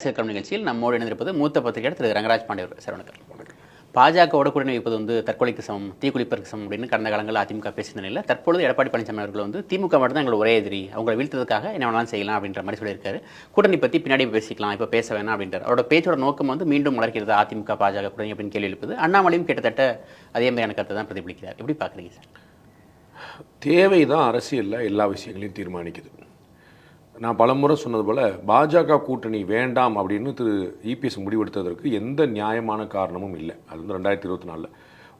சேர்க்கும் நிகழ்ச்சியில் நம்மோடு இணைந்திருப்பது மூத்த பத்திரிகையாளர் திரு ரங்கராஜ் பாண்டியர் சார். வணக்கம். பாஜகவோட கூட்டணி வைப்பது தற்கொலைக்கு சமம், தீக்குளிப்பதற்கு சமம் அப்படின்னு கடந்த காலங்களில் அதிமுக பேசின நிலையில் தற்பொழுது எடப்பாடி பழனிசாமி அவர்கள் திமுக மட்டும் தான் எங்களோட ஒரே எதிரி, அவங்களை வீழ்த்ததுக்காக என்ன வேணாலும் செய்யலாம் அப்படின்ற மாதிரி சொல்லியிருக்காரு. கூட்டணி பற்றி பின்னாடி பேசிக்கலாம், இப்போ பேச வேணாம் அப்படின்றார். அவரோட பேச்சோட நோக்கம் மீண்டும் வளர்க்கிறது அதிமுக பாஜக கூட்டணி அப்படின்னு கேள்வி எழுப்புது. அண்ணாமலையும் கிட்டத்தட்ட அதே மாதிரியான கருத்தை தான் பிரதிபலிக்கிறார். எப்படி பார்க்குறீங்க சார்? தேவைதான் அரசியலில் எல்லா விஷயங்களையும் தீர்மானிக்குது. நான் பலமுறை சொன்னது போல் பாஜக கூட்டணி வேண்டாம் அப்படின்னு திரு இபிஎஸ் முடிவெடுத்ததற்கு எந்த நியாயமான காரணமும் இல்லை. அது 2024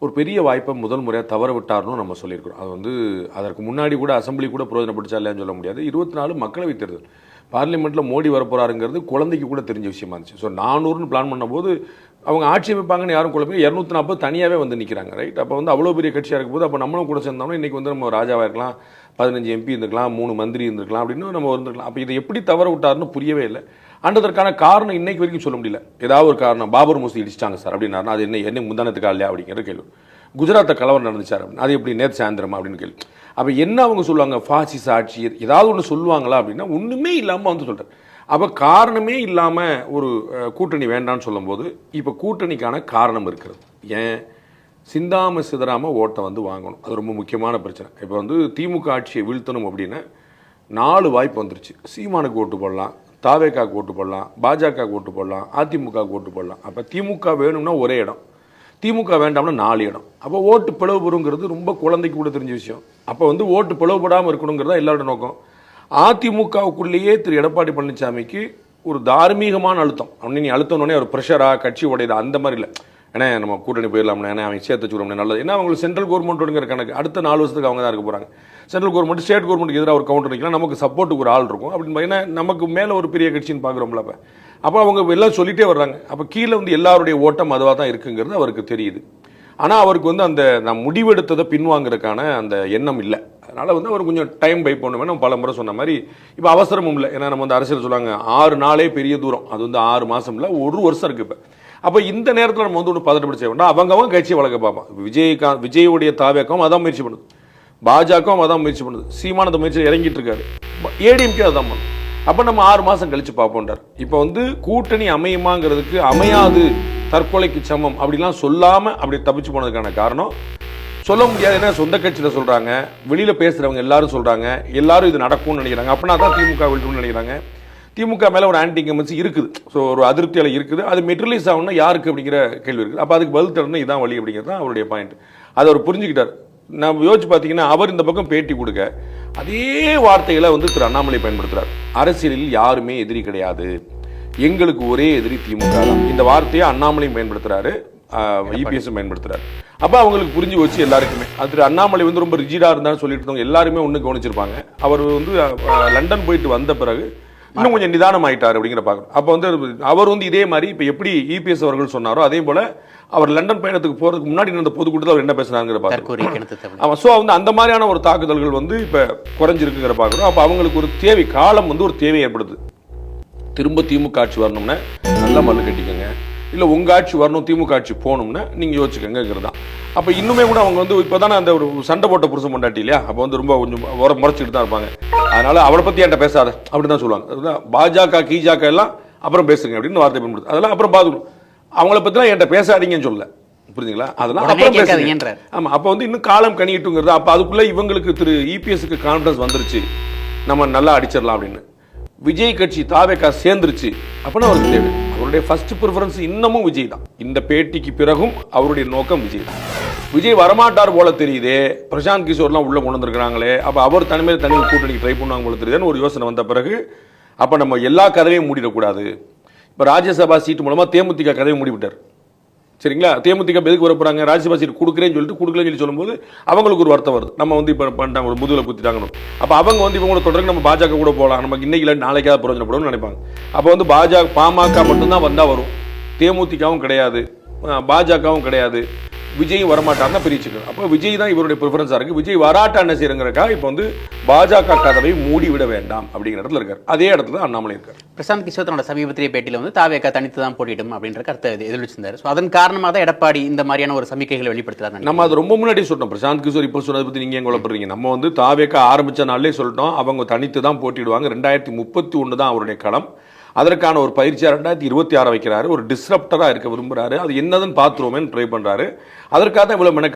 ஒரு பெரிய வாய்ப்பை முதல் முறையாக தவற விட்டார்னு நம்ம சொல்லியிருக்கிறோம். அது அதற்கு முன்னாடி கூட அசம்பிளி கூட பிரயோஜனப்பட்டுச்சா இல்லையான்னு சொல்ல முடியாது. 24 மக்களவைத் தேர்தல், பார்லிமெண்ட்டில் மோடி வரப்போறாருங்கிறது குழந்தைக்கு கூட தெரிஞ்ச விஷயமா இருந்துச்சு. ஸோ 400ன்னு பிளான் பண்ணும்போது அவங்க ஆட்சி அமைப்பாங்கன்னு யாரும் குழப்பம், 240 தனியாகவே நிற்கிறாங்க. ரைட், அப்போ அவ்வளோ பெரிய கட்சியாக இருக்கும்போது அப்போ நம்மளும் கூட சேர்ந்தோம்னா இன்றைக்கி நம்ம ராஜாவாக இருக்கலாம், 15 MP இருந்திருக்கலாம், 3 மந்திரி இருந்திருக்கலாம் அப்படின்னு நம்ம இருந்திருக்கலாம். அப்போ இதை எப்படி தவற விட்டாருன்னு புரியவே இல்லை. அன்றதற்கான காரணம் இன்னைக்கு வரைக்கும் சொல்ல முடியல. ஏதாவது ஒரு காரணம், பாபர் மசூதி இடிச்சிட்டாங்க சார் அப்படின்னா அது என்ன முந்தானத்துக்கா இல்லையா அப்படிங்கிற கேள்வி. குஜராத்தை கலவரம் நடந்துச்சார் அப்படின்னு, அது எப்படி நேற்று சாயந்திரமா அப்படின்னு கேள்வி. அப்போ என்ன அவங்க சொல்லுவாங்க, ஃபாசிச ஆட்சி ஏதாவது ஒன்று சொல்லுவாங்களா அப்படின்னா ஒன்றுமே இல்லாமல் சொல்கிறார். அப்போ காரணமே இல்லாமல் ஒரு கூட்டணி வேண்டான்னு சொல்லும்போது இப்போ கூட்டணிக்கான காரணம் இருக்கிறது. ஏன் சிந்தாம சிதறாமல் ஓட்டை வாங்கணும், அது ரொம்ப முக்கியமான பிரச்சனை. இப்போ திமுக ஆட்சியை வீழ்த்தணும் அப்படின்னா 4 வாய்ப்பு வந்துருச்சு. சீமானுக்கு ஓட்டு போடலாம், தாவேக்காக்கு ஓட்டு போடலாம், பாஜக ஓட்டு போடலாம், அதிமுக ஓட்டு போடலாம். அப்போ திமுக வேணும்னா ஒரே இடம், திமுக வேண்டாம்னா 4 இடம். அப்போ ஓட்டு பிளவுபடுங்கிறது ரொம்ப குழந்தைக்கு கூட தெரிஞ்ச விஷயம். அப்போ ஓட்டு பிளவுபடாமல் இருக்கணுங்கிறதா எல்லாரோட நோக்கம். அதிமுகவுக்குள்ளேயே திரு எடப்பாடி பழனிசாமிக்கு ஒரு தார்மீகமான அழுத்தம். நீ அழுத்தணுன்னே ஒரு ப்ரெஷரா கட்சி உடையதா அந்த மாதிரி இல்லை. ஏன்னா நம்ம கூட்டணி போயிடலாம்னா, ஏன்னா அவங்க சேர்த்து வச்சுக்கிறோம்னா நல்லது. ஏன்னா அவங்களுக்கு சென்ட்ரல் கவர்மெண்ட்டுங்கிற கணக்கு அடுத்த 4 வருஷத்துக்கு அவங்க தான் இருக்க போகிறாங்க. சென்ட்ரல் கவர்மெண்ட் ஸ்டேட் கவர்மெண்ட்டுக்கு எதிராக ஒரு கவுண்டர் நிற்கலாம், நமக்கு சப்போர்ட்டுக்கு ஒரு ஆள் இருக்கும் அப்படின்னு. ஏன்னா நமக்கு மேலே ஒரு பெரிய கட்சின்னு பார்க்குறோம்ல. அப்போ அவங்க எல்லாம் சொல்லிட்டே வர்றாங்க. அப்போ கீழே எல்லாருடைய ஓட்டம் அதுவாக தான் இருக்குங்கிறது அவருக்கு தெரியுது. ஆனால் அவருக்கு அந்த நான் முடிவெடுத்ததை பின்வாங்கிறதுக்கான அந்த எண்ணம் இல்லை. அதனால் அவர் கொஞ்சம் டைம் பை பண்ணுவேன். நம்ம பல முறை சொன்ன மாதிரி இப்போ அவசரமும் இல்லை. ஏன்னா நம்ம அரசியல் சொல்லுவாங்க 6 நாளே பெரிய தூரம், அது 6 மாதம் இல்லை, 1 வருஷம் இருக்குது. இப்போ அப்போ இந்த நேரத்தில் நம்ம ஒன்று பதட்டப்பட்டு செய்ய வேண்டாம். அவங்க கட்சியை வளர்க்க பார்ப்பான். விஜயுடைய தாவேக்கம் அதான் முயற்சி பண்ணுது, பாஜகவும் அதான் முயற்சி பண்ணுது, சீமானந்த முயற்சி இறங்கிட்டு இருக்காரு, ஏடிஎம்கே அதான் பண்ணும். அப்போ நம்ம 6 மாதம் கழிச்சு பார்ப்போன்றார். இப்போ கூட்டணி அமையுமாங்கிறதுக்கு அமையாது, தற்கொலைக்கு சமம் அப்படிலாம் சொல்லாமல் அப்படி தப்பிச்சு போனதுக்கான காரணம் சொல்ல முடியாது. ஏன்னா சொந்த கட்சியில் சொல்கிறாங்க, வெளியில் பேசுகிறவங்க எல்லாரும் சொல்கிறாங்க, எல்லாரும் இது நடக்கும்னு நினைக்கிறாங்க. அப்படின்னா தான் திமுக விழுட்டுன்னு நினைக்கிறாங்க. திமுக மேலே ஒரு ஆன்டி இன்கம்பன்சி இருக்குது. ஸோ ஒரு அதிருப்தியால் இருக்குது. அது மெட்டீரியலைஸ் ஆகணும்னா யாருக்கு அப்படிங்கிற கேள்வி இருக்குது. அப்போ அதுக்கு பதில் தரணும், இதான் வழி அப்படிங்கிறது தான் அவருடைய பாயிண்ட். அதை அவர் புரிஞ்சுக்கிட்டார். நம்ம யோசிச்சு பார்த்தீங்கன்னா அவர் இந்த பக்கம் பேட்டி கொடுக்க அதே வார்த்தைகளை திரு அண்ணாமலை பயன்படுத்துகிறார். அரசியலில் யாருமே எதிரி கிடையாது, எங்களுக்கு ஒரே எதிரி திமுக தான். இந்த வார்த்தையை அண்ணாமலையும் பயன்படுத்துறாரு, இபிஎஸும் பயன்படுத்துறாரு. அப்போ அவங்களுக்கு புரிஞ்சு வச்சு எல்லாருக்குமே அது அண்ணாமலை ரொம்ப ரிஜிடாக இருந்தாலும் சொல்லிட்டு இருந்தவங்க எல்லாருமே ஒன்று கவனிச்சிருப்பாங்க. அவர் லண்டன் போயிட்டு வந்த பிறகு இன்னும் கொஞ்சம் நிதானம் ஆயிட்டார் அப்படிங்கிற பார்க்கணும். அப்போ அவர் இதே மாதிரி இப்போ எப்படி இபிஎஸ் அவர்கள் சொன்னாரோ அதே போல அவர் லண்டன் பயணத்துக்கு போறதுக்கு முன்னாடி நடந்த பொதுக்கூட்டத்தில் அவர் என்ன பேசுறாங்கிற பார்க்கணும். ஆமாம், ஸோ அந்த மாதிரியான ஒரு தாக்குதல்கள் இப்போ குறைஞ்சிருக்குங்கிற பார்க்கணும். அப்போ அவங்களுக்கு ஒரு தேவை, காலம் ஒரு தேவை ஏற்படுது. திரும்ப திமுக ஆட்சி வரணும்னா நல்லா மல்லு கட்டிக்கோங்க, இல்லை உங்கள் ஆட்சி வரணும் திமுக ஆட்சி போகணும்னா நீங்கள் யோசிச்சுக்கங்கிறது தான். அப்போ இன்னுமே கூட அவங்க இப்போ தானே அந்த ஒரு சண்டை போட்ட புருஷன் பொண்டாட்டி இல்லையா, அப்போ ரொம்ப கொஞ்சம் முறைச்சிட்டு தான் இருப்பாங்க. அதனால அவளை பற்றி என்கிட்ட பேசாத அப்படின்னு தான் சொல்லுவாங்க. அதுதான் பாஜக கீஜாக்க எல்லாம் அப்புறம் பேசுங்க அப்படின்னு வார்த்தை பயன்படுது. அதெல்லாம் அப்புறம் பார்த்துக்கணும், அவங்கள பற்றிலாம் என்கிட்ட பேசாதீங்கன்னு சொல்லல, புரிஞ்சுங்களா? அதெல்லாம் அப்புறம் பேசுங்க. ஆமாம், அப்போ இன்னும் காலம் கணிட்டுங்கிறது. அப்போ அதுக்குள்ளே இவங்களுக்கு திரு இபிஎஸ்க்கு கான்ஃபிடன்ஸ் வந்துருச்சு, நம்ம நல்லா அடிச்சிடலாம் அப்படின்னு. விஜய் கட்சி தாவேக்கா சேர்ந்துருச்சு அப்படின்னா அவருக்கு தேவை. அவருடைய ஃபர்ஸ்ட் ப்ரிஃபரன்ஸ் இன்னமும் விஜய் தான். இந்த பேட்டிக்கு பிறகும் அவருடைய நோக்கம் விஜய் தான். விஜய் வரமாட்டார் போல தெரியுதே, பிரசாந்த் கிஷோர்லாம் உள்ள கொண்டு வந்திருக்கிறாங்களே, அப்போ அவர் தனிமையில் தனி கூட்டணிக்கு ட்ரை பண்ணுவாங்க போல தெரியுதுன்னு ஒரு யோசனை வந்த பிறகு அப்போ நம்ம எல்லா கதவையும் மூடிடக்கூடாது. இப்போ ராஜ்யசபா சீட்டு மூலமாக தேமுதிக கதவை மூடிவிட்டார். சரிங்களா? தேமுதிக எதுக்கு வர போகிறாங்க, ராஜ்யசபா சீட் கொடுக்குறேன்னு சொல்லிட்டு கொடுக்கலன்னு சொல்லும்போது அவங்களுக்கு ஒரு வருத்தம் வருது. நம்ம இப்போ பண்ணிட்டாங்க, ஒரு முதுகில் குத்திட்டாங்கன்னு. அப்போ அவங்க இவங்களோட தொடர்ந்து நம்ம பாஜக கூட போகலாம், நமக்கு இன்னைக்கு இல்லை நாளைக்காவது பிரயோஜனப்படும் நினைப்பாங்க. அப்போ பாமக மட்டும்தான் வந்தால் வரும், தேமுதிகவும் கிடையாது, பாஜகவும் கிடையாது, விஜயும் வரமாட்டார்னா பிரிச்சுக்கணும். அப்போ விஜய் தான் இவருடைய ப்ரிஃபரன்ஸாக இருக்குது. விஜய் வராட்டா என்ன செய்யறங்கிறக்கா இப்போ பாஜக கதவை மூடி விட வேண்டாம் அப்படிங்கிற இடத்துல இருக்கார். அதே இடத்துல அண்ணாமலை இருக்கார். பிரசாந்த் கிஷோர் தன்னோட சமீபத்திய பேட்டியில் தாவேக்கா தனித்து தான் போட்டிடும் அப்படின்ற கருத்தை எதிர்விச்சிருந்தார். ஸோ அதன் காரணமாக தான் எடப்பாடி இந்த மாதிரியான ஒரு சமிக்கைகளை வெளிப்படுத்துறாரு. நம்ம அது ரொம்ப முன்னாடி சொல்லிட்டோம். பிரசாந்த் கிஷோர் இப்போ சொன்னதை பற்றி நீங்கள் எங்க குழப்பறீங்க? நம்ம தாவேக்கா ஆரம்பித்த நாளே சொல்லிட்டோம், அவங்க தனித்து தான் போட்டிடுவாங்க. 2031 தான் அவருடைய களம். அதற்கான ஒரு பயிற்சியாக 2026 வைக்கிறாரு. ஒரு டிஸ்ரப்டராக இருக்க விரும்புகிறாரு. அது என்னதுன்னு பார்த்துருவோமேன்னு ட்ரை பண்ணுறாரு. அதற்காக தான் இவ்வளோ